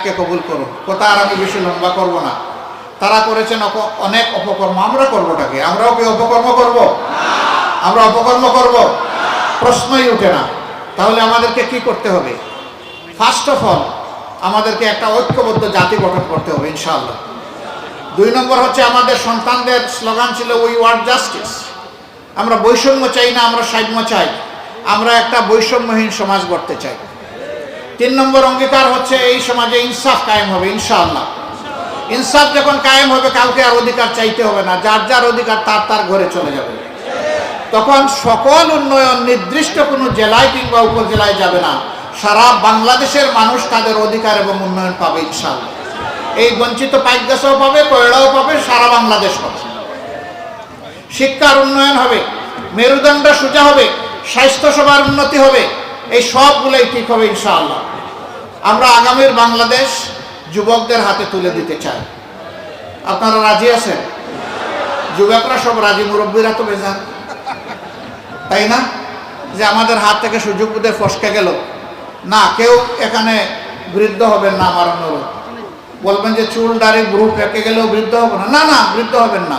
কে কবুল করুন। কথা আর আমি বেশি লম্বা করব না। তারা করেছেন অনেক অপকর্ম, আমরা করবোটাকে? আমরাও কি অপকর্ম করব? আমরা অপকর্ম করব? প্রশ্নই উঠে না। তাহলে আমাদেরকে কি করতে হবে? ফার্স্ট অফ অল আমাদেরকে একটা ঐক্যবদ্ধ জাতি গঠন করতে হবে ইনশাআল্লাহ। 2 নম্বর হচ্ছে আমাদের সন্তানদের স্লোগান ছিল উই ওয়ান্ট জাস্টিস। আমরা বৈষম্য চাই না, আমরা সাম্য চাই। আমরা একটা বৈষম্যহীন সমাজ গড়তে চাই। 3 নম্বর অঙ্গীকার হচ্ছে এই সমাজে ইনসাফ কায়েম হবে ইনশাআল্লাহ। ইনসাফ যখন কায়েম হবে কাউকে আর অধিকার চাইতে হবে না, যার যার অধিকার তার তার ঘরে চলে যাবে। তখন সকল উন্নয়ন নির্দিষ্ট কোনো জেলায় কিংবা উপজেলায় যাবে না, সারা বাংলাদেশের মানুষ তাদের অধিকার এবং উন্নয়ন পাবে ইনশাআল্লাহ। এই বঞ্চিত পাইকগাছাও পাবে, কয়লাও পাবে, সারা বাংলাদেশ পাবে। শিক্ষার উন্নয়ন হবে, মেরুদণ্ড সোজা হবে, স্বাস্থ্যসেবার উন্নতি হবে, এই সবগুলোই ঠিক হবে ইনশাআল্লাহ। আমরা আগামীর বাংলাদেশ যুবকদের হাতে তুলে দিতে চাই। আপনারা রাজি আছেন? যুবকরা সব রাজি, মুরব্বীরা তো বেজার, তাই না? যে আমাদের হাত থেকে সুযোগ বুঝে ফসকে গেল না। কেউ এখানে বৃদ্ধ হবেন না, আমার অনুরোধ। বলবেন যে চুল দাড়ি ভ্রু পেকে গেলেও বৃদ্ধ হবো না, না না, বৃদ্ধ হবেন না।